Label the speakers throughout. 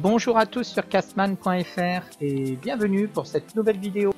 Speaker 1: Bonjour à tous sur Castman.fr et bienvenue pour cette nouvelle vidéo.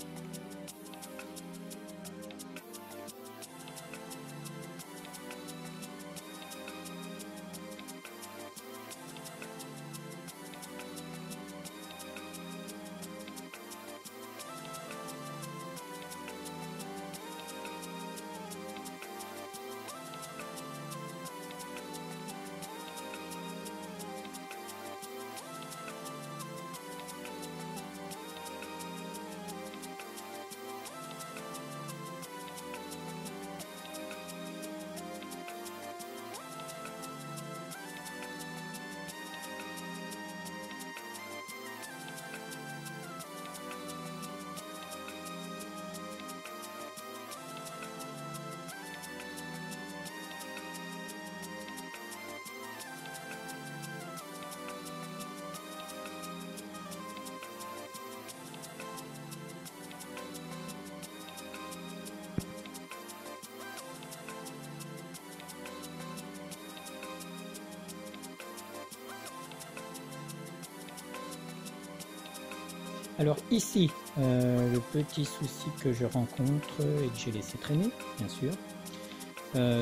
Speaker 1: Alors ici, le petit souci que je rencontre et que j'ai laissé traîner, bien sûr,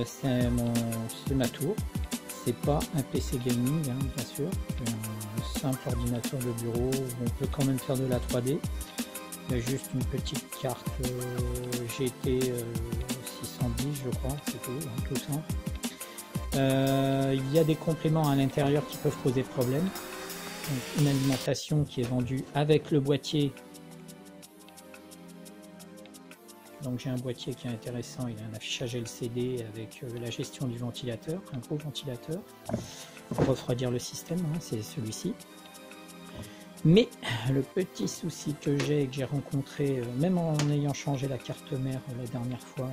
Speaker 1: c'est ma tour. C'est pas un PC gaming, hein, bien sûr, un simple ordinateur de bureau où on peut quand même faire de la 3D. Il y a juste une petite carte GT 610, je crois, c'est tout, hein, tout simple. Il y a des compléments à l'intérieur qui peuvent poser problème. Donc, une alimentation qui est vendue avec le boîtier. Donc j'ai un boîtier qui est intéressant, il a un affichage LCD avec la gestion du ventilateur, un gros ventilateur pour refroidir le système, hein, c'est celui-ci. Mais le petit souci que j'ai et que j'ai rencontré, même en ayant changé la carte mère la dernière fois,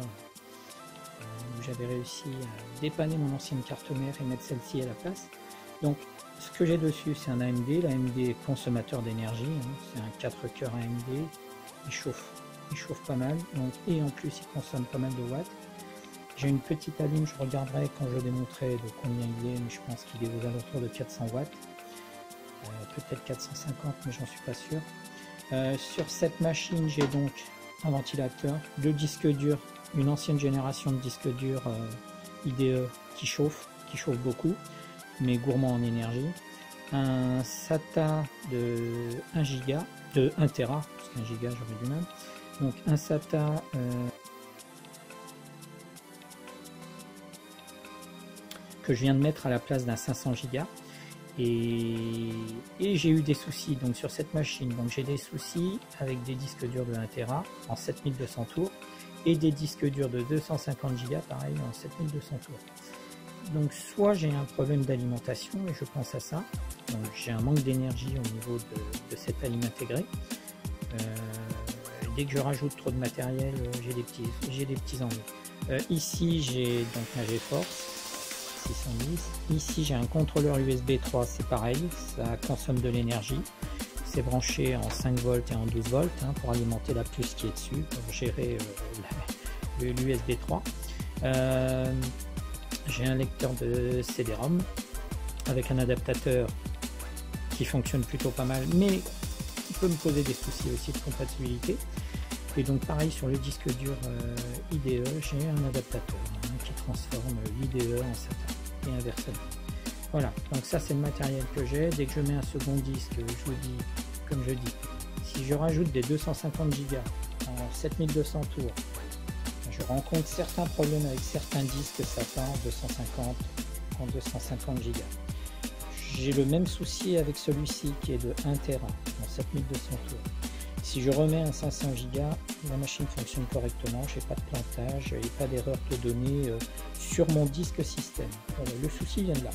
Speaker 1: où j'avais réussi à dépanner mon ancienne carte mère et mettre celle-ci à la place. Donc ce que j'ai dessus, c'est un AMD. L'AMD est consommateur d'énergie, hein. C'est un 4 cœurs AMD. Il chauffe pas mal. Donc, et en plus, il consomme pas mal de watts. J'ai une petite alim, je regarderai quand je démontrerai de combien il est, mais je pense qu'il est aux alentours de 400 watts. Peut-être 450, mais j'en suis pas sûr. Sur cette machine, j'ai donc un ventilateur, deux disques durs, une ancienne génération de disques durs IDE qui chauffe beaucoup, mais gourmand en énergie, un SATA de 1 Go, de 1 Tera, parce qu'un giga j'aurais du mal, donc un SATA que je viens de mettre à la place d'un 500 Go, et j'ai eu des soucis donc sur cette machine, donc j'ai des soucis avec des disques durs de 1 Tera en 7200 tours, et des disques durs de 250 Go pareil en 7200 tours. Donc soit j'ai un problème d'alimentation et je pense à ça, donc j'ai un manque d'énergie au niveau de cette alim intégrée. Dès que je rajoute trop de matériel, j'ai des petits ennuis. Ici j'ai donc ma GeForce 610, ici j'ai un contrôleur USB 3, c'est pareil, ça consomme de l'énergie, c'est branché en 5 volts et en 12 volts hein, pour alimenter la puce qui est dessus, pour gérer l'USB 3. J'ai un lecteur de CD-ROM avec un adaptateur qui fonctionne plutôt pas mal, mais qui peut me poser des soucis aussi de compatibilité. Et donc pareil sur le disque dur IDE, j'ai un adaptateur hein, qui transforme l'IDE en SATA et inversement. Voilà, donc ça c'est le matériel que j'ai. Dès que je mets un second disque, je vous dis, comme je dis, si je rajoute des 250 Go en 7200 tours, je rencontre certains problèmes avec certains disques SATA en 250 Go. J'ai le même souci avec celui-ci qui est de 1 Tera en 7200 tours. Si je remets un 500 Go, la machine fonctionne correctement, j'ai pas de plantage et pas d'erreur de données sur mon disque système. Voilà, le souci vient de là.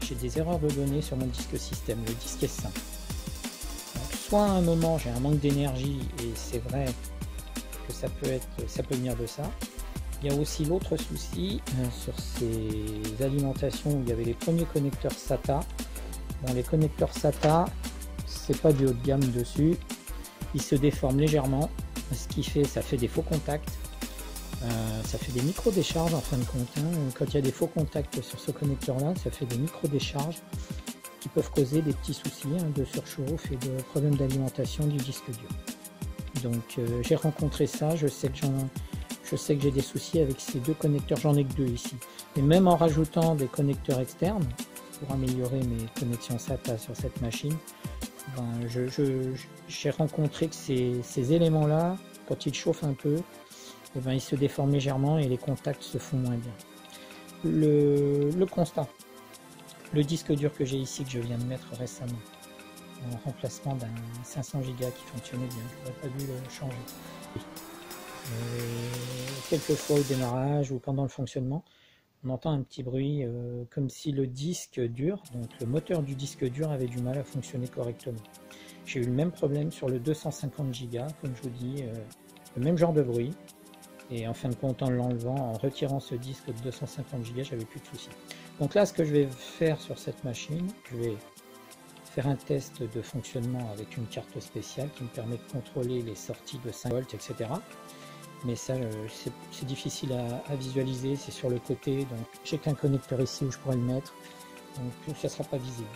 Speaker 1: J'ai des erreurs de données sur mon disque système, le disque est sain. Donc, soit à un moment j'ai un manque d'énergie et c'est vrai que ça peut venir de ça. Il y a aussi l'autre souci sur ces alimentations où il y avait les premiers connecteurs SATA. Bon, les connecteurs SATA, c'est pas du haut de gamme dessus, ils se déforment légèrement, ce qui fait, ça fait des faux contacts, ça fait des micro-décharges en fin de compte, hein. Quand il y a des faux contacts sur ce connecteur là, ça fait des micro-décharges qui peuvent causer des petits soucis de surchauffe et de problèmes d'alimentation du disque dur. Donc j'ai rencontré ça, je sais que j'ai des soucis avec ces deux connecteurs, j'en ai que deux ici. Et même en rajoutant des connecteurs externes pour améliorer mes connexions SATA sur cette machine, ben, j'ai rencontré que ces éléments-là, quand ils chauffent un peu, et ben, ils se déforment légèrement et les contacts se font moins bien. Le constat, le disque dur que j'ai ici, que je viens de mettre récemment, en remplacement d'un 500 Go qui fonctionnait bien, je n'aurais pas dû le changer. Quelquefois au démarrage ou pendant le fonctionnement, on entend un petit bruit comme si le disque dur, donc le moteur du disque dur, avait du mal à fonctionner correctement. J'ai eu le même problème sur le 250 Go, comme je vous dis, le même genre de bruit. Et en fin de compte, en l'enlevant, en retirant ce disque de 250 Go, j'avais plus de soucis. Donc là, ce que je vais faire sur cette machine, je vais faire un test de fonctionnement avec une carte spéciale qui me permet de contrôler les sorties de 5 volts, etc. Mais ça, c'est difficile à visualiser, c'est sur le côté, donc j'ai qu'un connecteur ici où je pourrais le mettre, donc ça ne sera pas visible.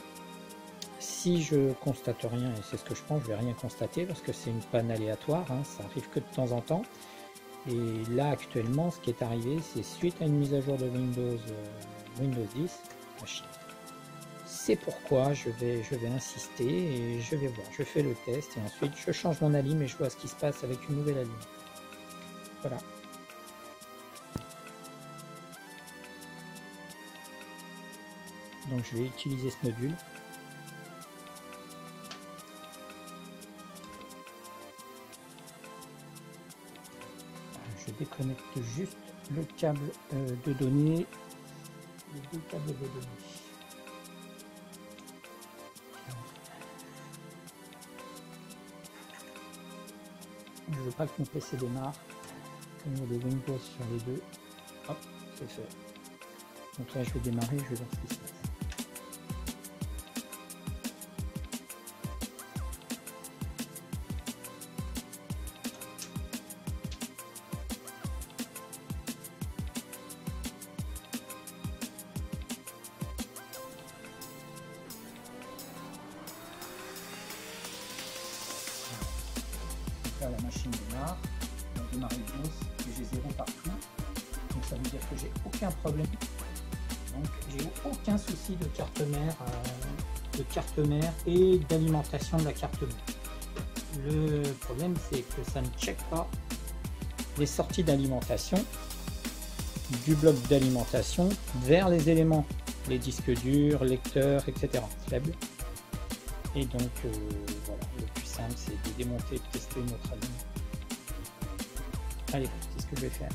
Speaker 1: Si je constate rien, et c'est ce que je pense, je vais rien constater parce que c'est une panne aléatoire, ça arrive que de temps en temps. Et là actuellement, ce qui est arrivé, c'est suite à une mise à jour de Windows 10, c'est pourquoi je vais insister et je vais voir, je fais le test et ensuite je change mon alim et je vois ce qui se passe avec une nouvelle alim. Voilà. Donc je vais utiliser ce module. Je déconnecte juste le câble de données, les deux câbles de données. Je ne veux pas que mon PC démarre. Comme il y a des Windows sur les deux, hop, c'est fait. Donc là je vais démarrer, je vais voir ce qui se passe. Donc là la machine démarre. Démarrer le DOS et j'ai 0 partout, donc ça veut dire que j'ai aucun problème, donc j'ai aucun souci de carte mère et d'alimentation de la carte mère. Le problème c'est que ça ne check pas les sorties d'alimentation du bloc d'alimentation vers les éléments, les disques durs, lecteurs, etc. faibles. Et donc voilà, le plus simple c'est de démonter et de tester notre alim. Allez, c'est ce que je vais faire.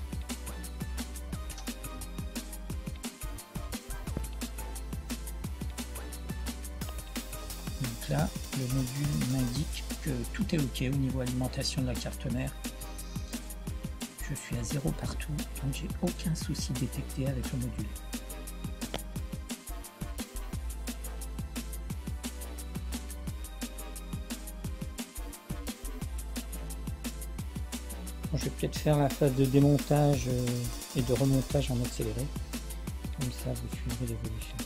Speaker 1: Donc là, le module m'indique que tout est OK au niveau alimentation de la carte mère. Je suis à 0 partout, donc j'ai aucun souci détecté avec le module. Je vais peut-être faire la phase de démontage et de remontage en accéléré. Comme ça, vous suivrez l'évolution.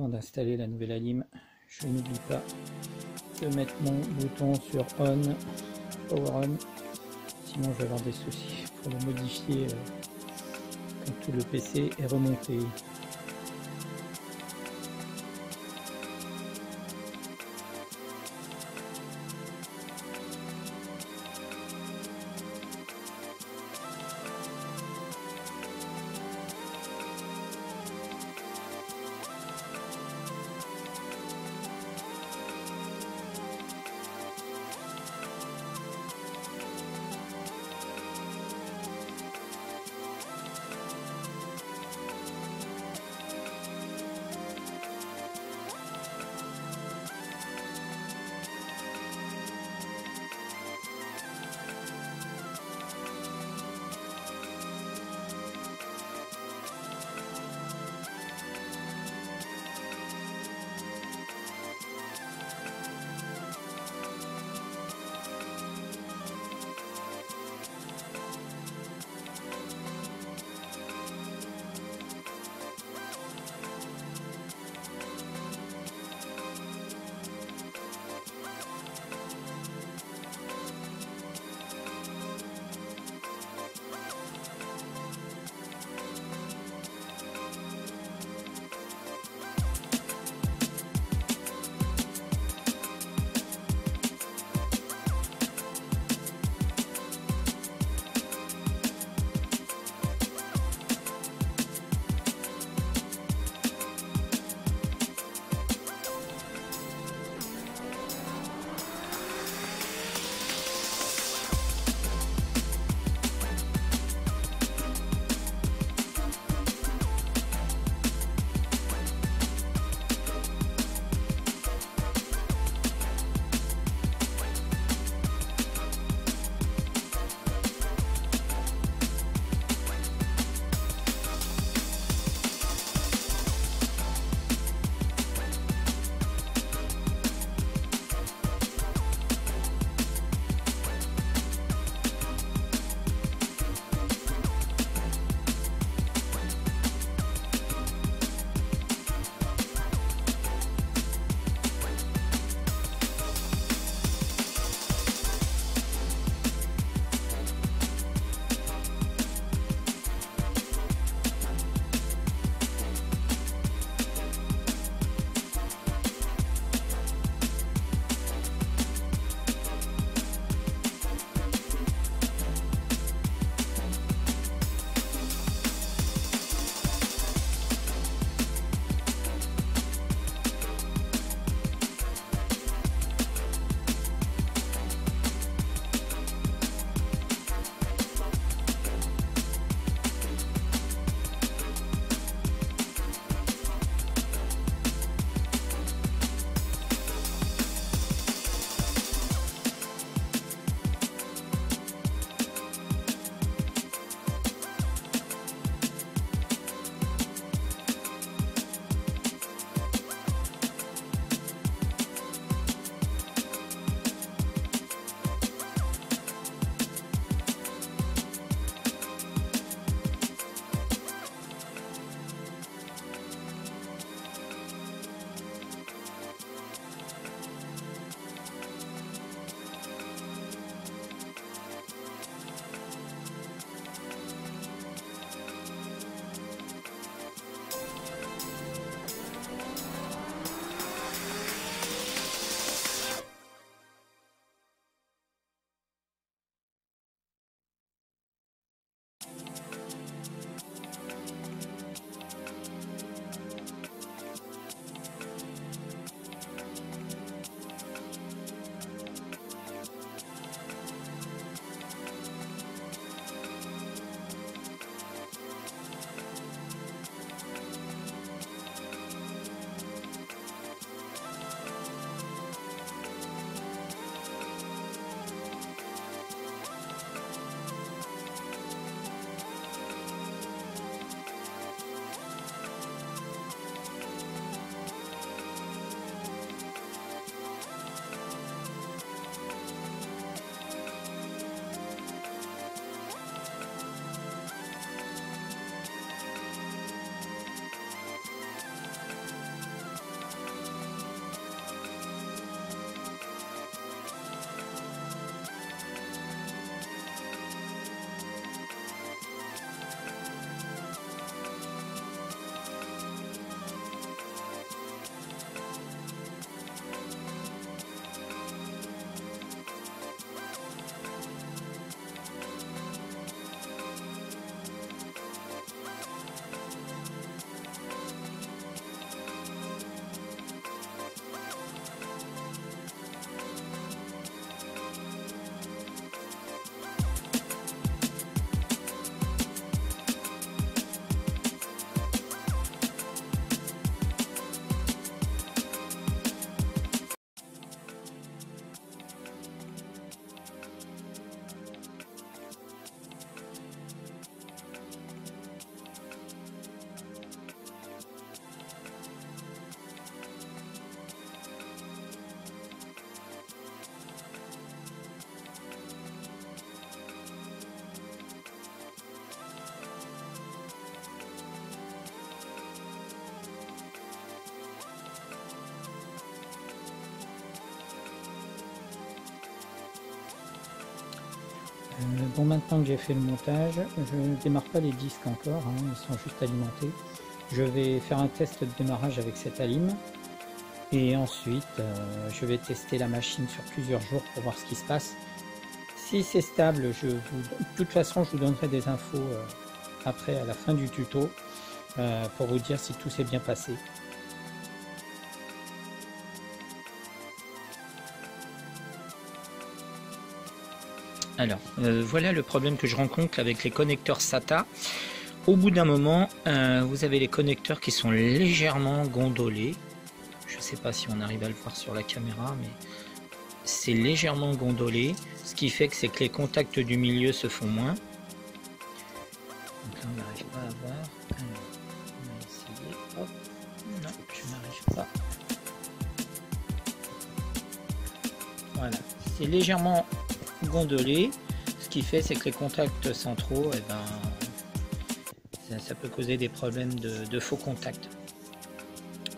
Speaker 1: avant d'installer la nouvelle alim, je n'oublie pas de mettre mon bouton sur on, power on, sinon je vais avoir des soucis pour le modifier quand tout le PC est remonté. Bon, maintenant que j'ai fait le montage, je ne démarre pas les disques encore, hein, ils sont juste alimentés. Je vais faire un test de démarrage avec cette alim et ensuite je vais tester la machine sur plusieurs jours pour voir ce qui se passe. Si c'est stable, de toute façon je vous donnerai des infos après à la fin du tuto pour vous dire si tout s'est bien passé. Alors, voilà le problème que je rencontre avec les connecteurs SATA. Au bout d'un moment, vous avez les connecteurs qui sont légèrement gondolés. Je ne sais pas si on arrive à le voir sur la caméra, mais c'est légèrement gondolé. Ce qui fait que c'est que les contacts du milieu se font moins. Donc là, on n'arrive pas à voir. Alors, on va essayer. Hop. Non, je n'arrive pas. Voilà, c'est légèrement gondolé, ce qui fait c'est que les contacts centraux, eh ben, ça peut causer des problèmes de faux contacts.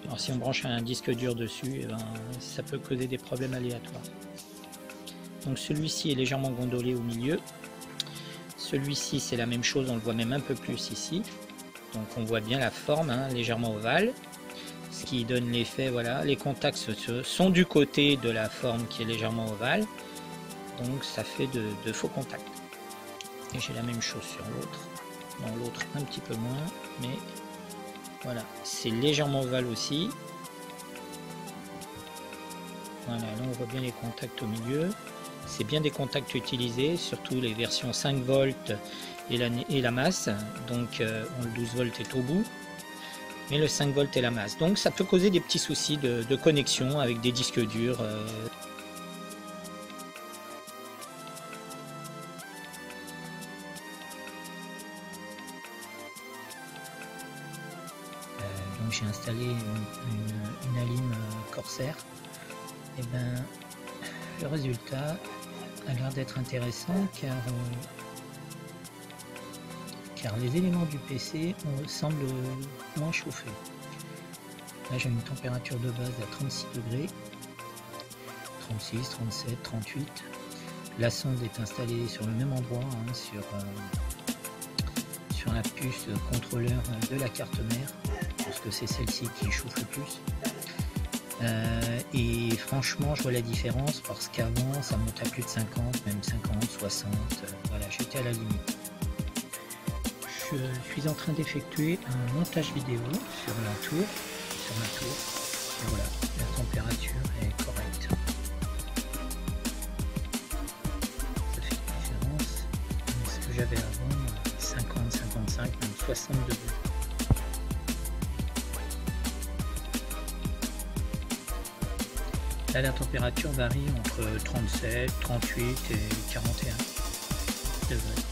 Speaker 1: Alors si on branche un disque dur dessus, eh ben, ça peut causer des problèmes aléatoires. Donc celui-ci est légèrement gondolé au milieu. Celui-ci c'est la même chose, on le voit même un peu plus ici. Donc on voit bien la forme, hein, légèrement ovale. Ce qui donne l'effet, voilà, les contacts sont du côté de la forme qui est légèrement ovale. Donc ça fait de faux contacts. Et j'ai la même chose sur l'autre. Dans l'autre un petit peu moins, mais voilà, c'est légèrement ovale aussi. Voilà, là on voit bien les contacts au milieu. C'est bien des contacts utilisés, surtout les versions 5 volts et la masse. Donc le 12 volts est au bout, mais le 5 volts est la masse. Donc ça peut causer des petits soucis de connexion avec des disques durs. Donc j'ai installé une alim Corsair. Et ben le résultat a l'air d'être intéressant car les éléments du PC semblent moins chauffés. Là j'ai une température de base à 36 degrés, 36, 37, 38. La sonde est installée sur le même endroit, hein, sur la puce contrôleur de la carte mère, parce que c'est celle-ci qui chauffe le plus. Et franchement je vois la différence parce qu'avant ça monte à plus de 50, même 50, 60, voilà, j'étais à la limite. Je suis en train d'effectuer un montage vidéo sur ma tour, et voilà, la température est correcte. Ça fait une différence, ce que j'avais avant, 50, 55, même 60 degrés. Là, la température varie entre 37, 38 et 41 degrés.